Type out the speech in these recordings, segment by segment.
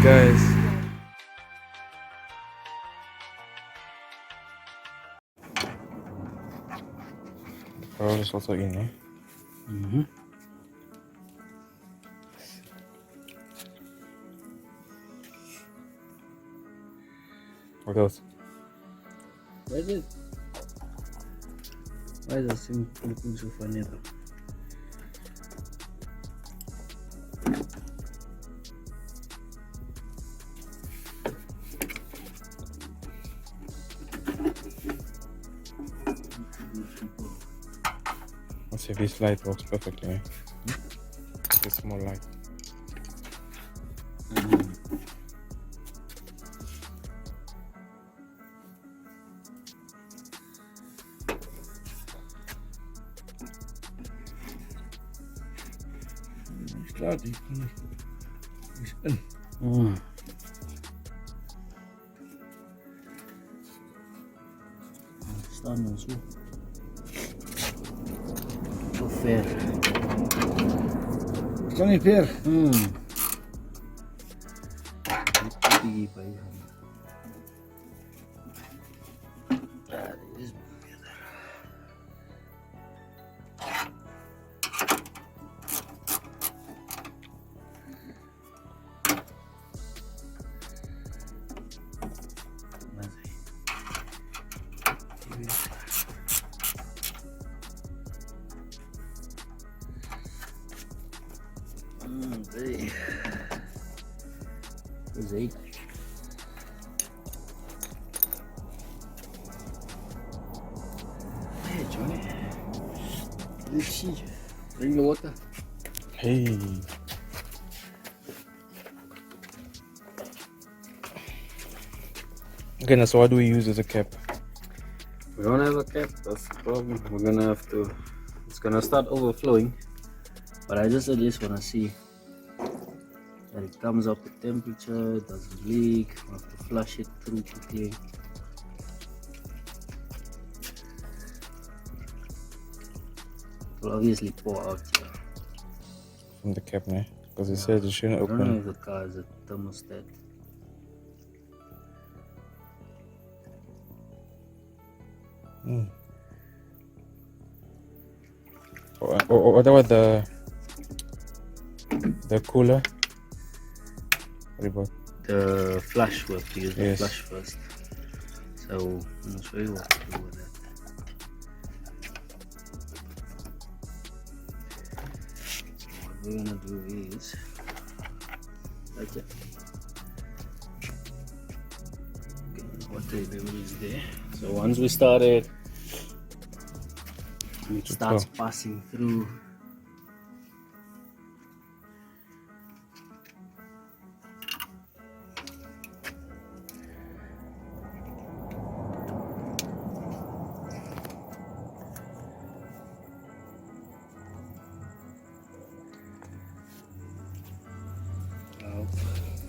guys. Oh, is wat erin, hè? Wat dat? Wat is het? Wat is dat? Sim looking so funny though. Let's see if this light works perfectly. It's more light. Klaar, die is in. Staan dan zo. Zo ver. We staan niet ver. Die bij van. Ja, dit is beter. Zeker. Hey Johnny, let's see. Bring the water. Hey. Okay, so what do we use as a cap? We don't have a cap, that's the problem. We're gonna have to, it's gonna start overflowing. But I just at least wanna see that it comes up with temperature, it doesn't leak. We have to flush it through quickly. It will obviously pour out here. From the cap, man. Because it says it shouldn't I don't know open. if the car has a thermostat. What about the cooler? What about? The flush, we have to use the Yes. flush first. So I'll show you what to do with that. What we're gonna do is like it. Okay, water level is there. So once we start it, and it starts passing through.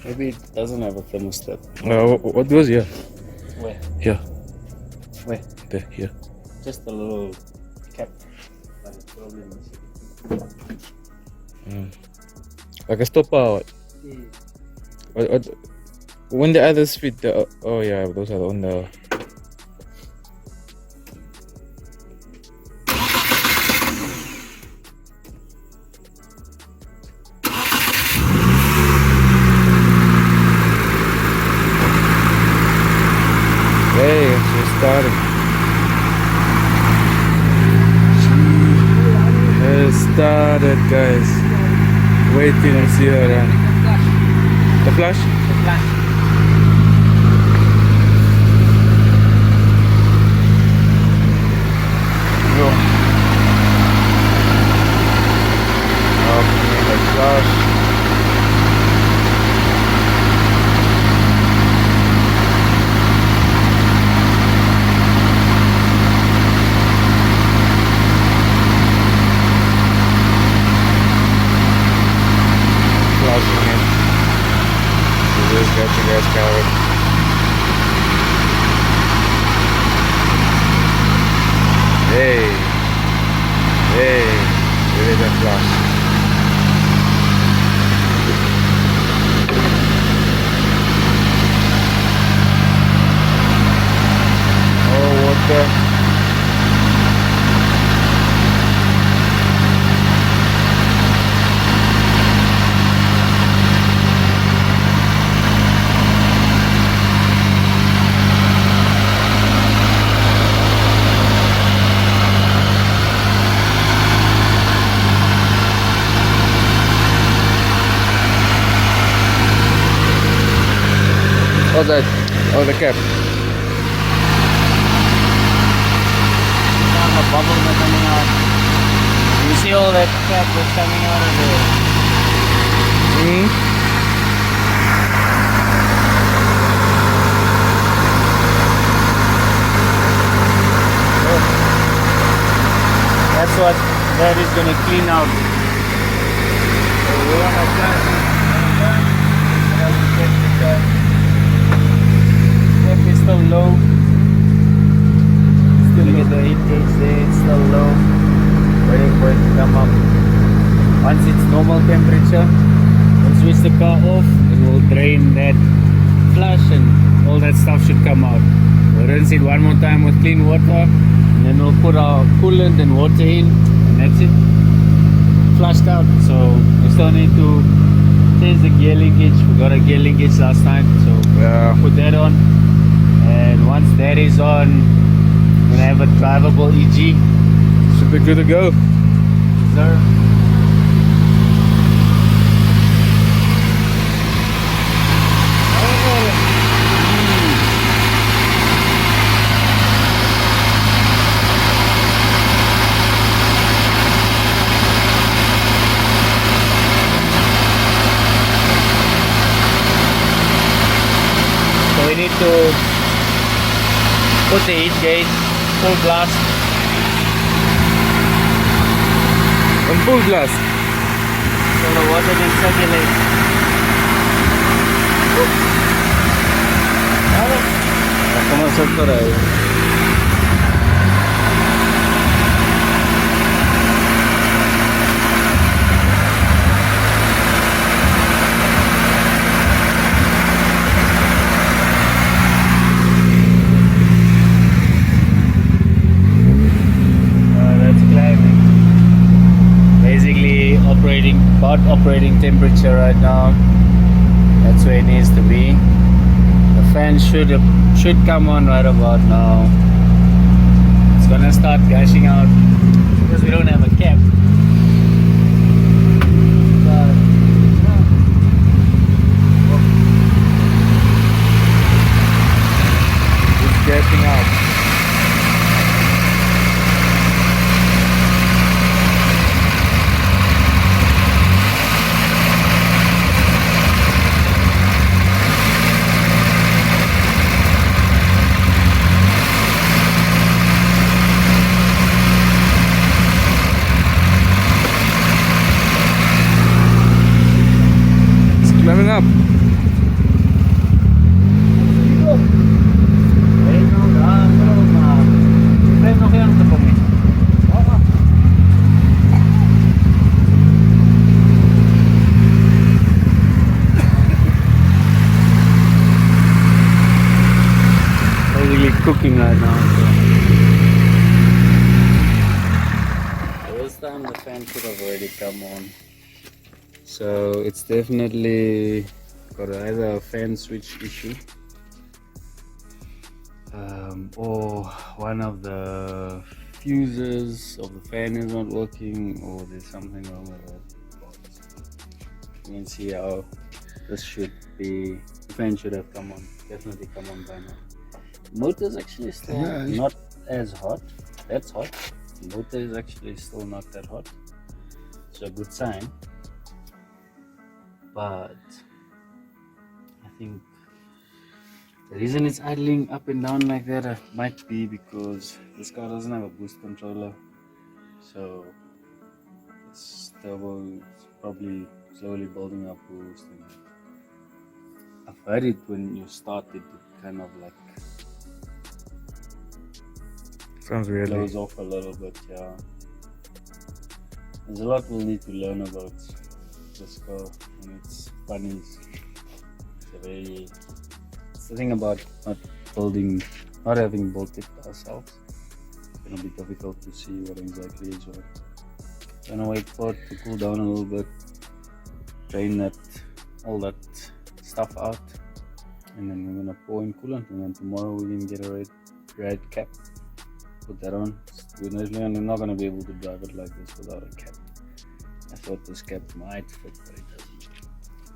Maybe it doesn't have a thermostat. What goes here? Where? Here. Where? There, here. Just a little cap. But the problem is Like a stopper or what? When the others fit the... Oh yeah, those are on the... Hey, she started. She has started, guys. Waiting and see her run. The flash? the flash. Go. Opening the flash. Flashing it. She just got you guys covered. Hey, there is a flash. there. Oh, that. Oh, the cap. The bubbles are coming out. You see all that crap that's coming out of there? Hmm. That's what that is going to clean out. So we want to flash it. Is still low. Still look at the heat gauge there, it's still low. Waiting for it to come up. Once it's normal temperature, we'll switch the car off, it will drain that flush and all that stuff should come out. We'll rinse it one more time with clean water and then we'll put our coolant and water in and that's it. Flushed out. So we still need to change the gear linkage. We got a gear linkage last night, so Yeah. put that on. And once that is on, we're gonna have a drivable EG. Should be good to go. Sir. So we need to put the heat gauge full blast. On full blast. So the water can circulate. Como sector ahí. Operating temperature right now. That's where it needs to be. The fan should come on right about now. It's gonna start gushing out because we don't have a cap. But, It's getting out. Climbing up. Basically cooking right now. So this time the fan should have already come on. So it's definitely got either a fan switch issue or one of the fuses of the fan is not working, or there's something wrong with it. You can see how this should be, the fan should have come on, definitely come on by now. Motor is actually still not as hot. That's hot. The motor is actually still not that hot. It's a good sign. But I think the reason it's idling up and down like that might be because this car doesn't have a boost controller, so it's probably slowly building up boost. And I've heard it when you start it, it kind of like Sounds weird. blows off a little bit. Yeah, there's a lot we'll need to learn about this car, and it's funny. It's the thing about not having built it ourselves. gonna be difficult to see what exactly is what. Gonna wait for it to cool down a little bit, drain all that stuff out, and then we're gonna pour in coolant, and then tomorrow we can get a red cap, put that on. We're not gonna be able to drive it like this without a cap. I thought this cap might fit, but it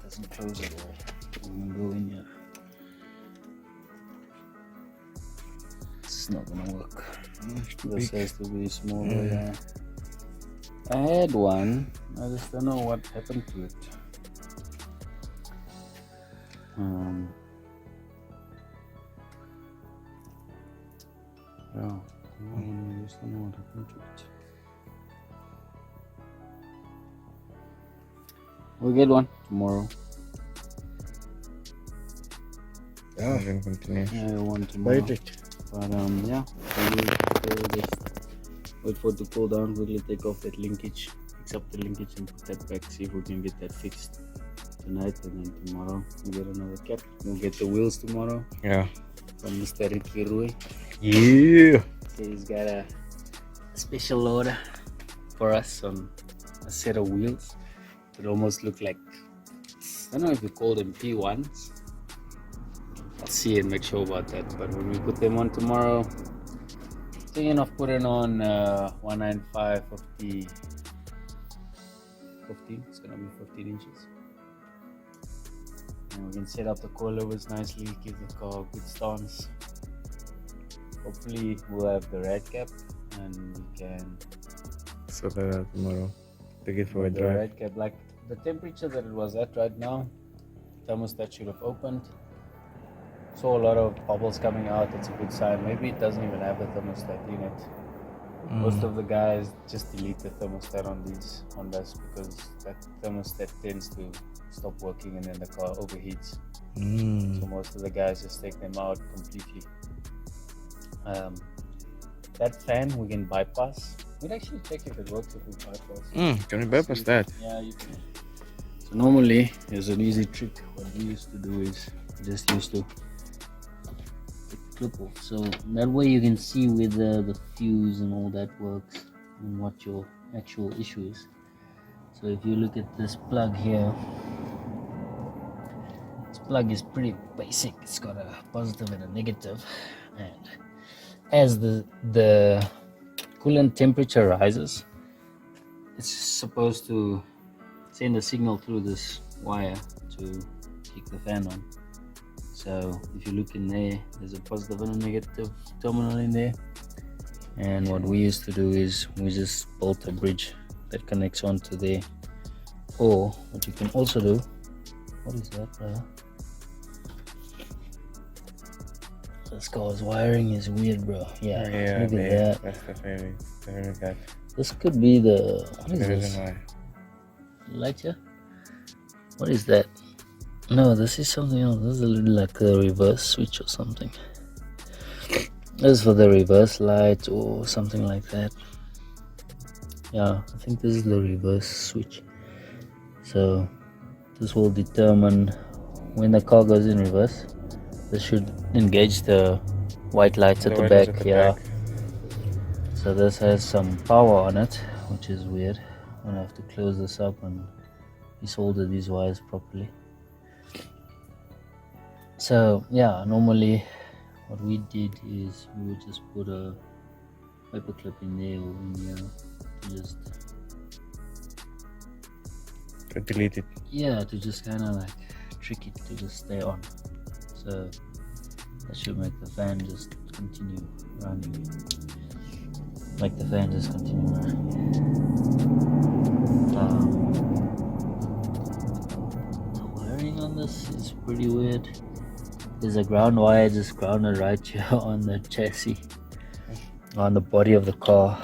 doesn't close at all. I'm gonna go in here. It's not gonna work. This has to be smaller. Yeah. I had one. I just don't know what happened to it. Yeah, I just don't know what happened to it. We'll get one tomorrow. Yeah, we can continue. Yeah, one tomorrow. Wait it. But yeah, so we'll just wait for it to cool down. We'll take off that linkage, fix up the linkage and put that back, see if we can get that fixed tonight, and then tomorrow we'll get another cap. We'll get the wheels tomorrow. Yeah. From Mr. Rui. Yeah. So he's got a special order for us on a set of wheels. It almost look like, I don't know if you call them P1s. I'll see and make sure about that. But when we put them on tomorrow, thinking of putting on 195 50. It's gonna be 15 inches. And we can set up the coilovers nicely, give the car a good stance. Hopefully we'll have the red cap and we can So that tomorrow. Take it for a the drive. red cap. Like the temperature that it was at right now, thermostat should have opened. Saw a lot of bubbles coming out. It's a good sign. Maybe it doesn't even have the thermostat in it. Most of the guys just delete the thermostat on these Hondas because that thermostat tends to stop working and then the car overheats. So most of the guys just take them out completely. That fan we can bypass. We'd actually check if it works if we bypass. Can we bypass that? Yeah, you can. So normally, there's an easy trick. What we used to do is just used to clip off, so that way you can see where the fuse and all that works and what your actual issue is. So if you look at this plug here, this plug is pretty basic. It's got a positive and a negative, and as the coolant temperature rises, it's supposed to send a signal through this wire to kick the fan on. So if you look in there, there's a positive and a negative terminal in there. And what we used to do is we just bolt a bridge that connects onto there. Or what you can also do, what is that, brother? This car's wiring is weird, bro. Yeah, look at that. That's the favorite. This could be the, what is The this? reason why. Light here? What is that? No, this is something else. This is a little like a reverse switch or something. This is for the reverse light or something like that. Yeah, I think this is the reverse switch. So this will determine when the car goes in reverse. This should engage the white lights at the back. Yeah. So this has some power on it, which is weird. I'm gonna have to close this up and desolder these wires properly. So yeah, normally what we did is we would just put a paper clip in there or in here to just To delete it. yeah, to just kind of like trick it to just stay on. So that should make the fan just continue running. Make the fan just continue running. The wiring on this is pretty weird. There's a ground wire just grounded right here on the chassis, on the body of the car.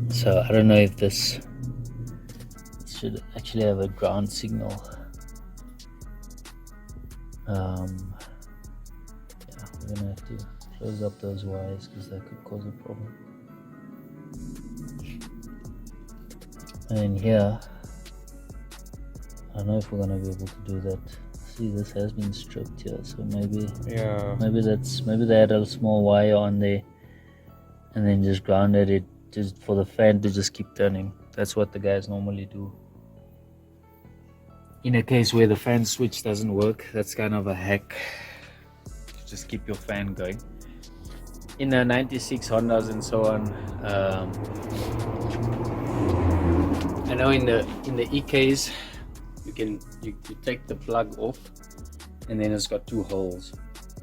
So I don't know if this should actually have a ground signal. Yeah, we're gonna have to close up those wires because that could cause a problem. And here, I don't know if we're gonna be able to do that. See, this has been stripped here, so maybe they had a small wire on there and then just grounded it just for the fan to just keep turning. That's what the guys normally do. In a case where the fan switch doesn't work, that's kind of a hack to just keep your fan going. In the 96 Hondas and so on, I know in the EKs you take the plug off, and then it's got two holes.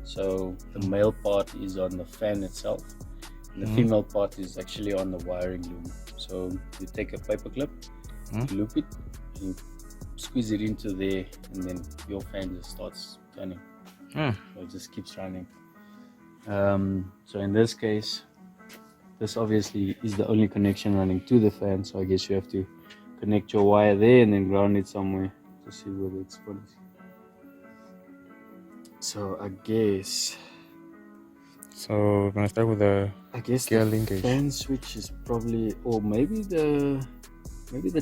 So the male part is on the fan itself, and the female part is actually on the wiring loom. So you take a paper clip, you loop it, and you squeeze it into there, and then your fan just starts turning. So it just keeps running. So in this case, this obviously is the only connection running to the fan, so I guess you have to connect your wire there and then ground it somewhere to see whether it's funny. So I guess we're gonna start with the gear linkage. Fan switch is probably, or maybe the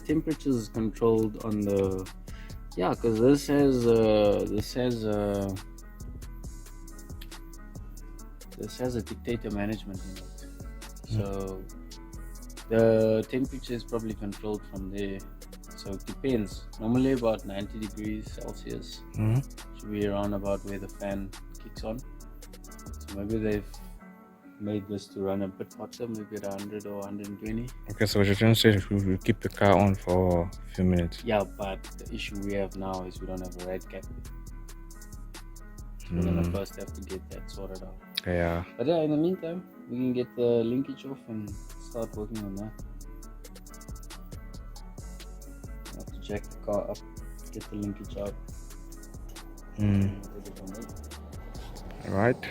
temperature is controlled on the, yeah, because this has a dictator management in it. So the temperature is probably controlled from there. So it depends. Normally about 90 degrees Celsius should be around about where the fan kicks on. So maybe they've made this to run a bit hotter, maybe at 100 or 120. Okay, so what you're trying to say is we keep the car on for a few minutes. Yeah, but the issue we have now is we don't have a red cap. So we're gonna first have to get that sorted out. Yeah. But yeah, in the meantime, we can get the linkage off and start working on that. I have to jack the car up, get the linkage out. Alright.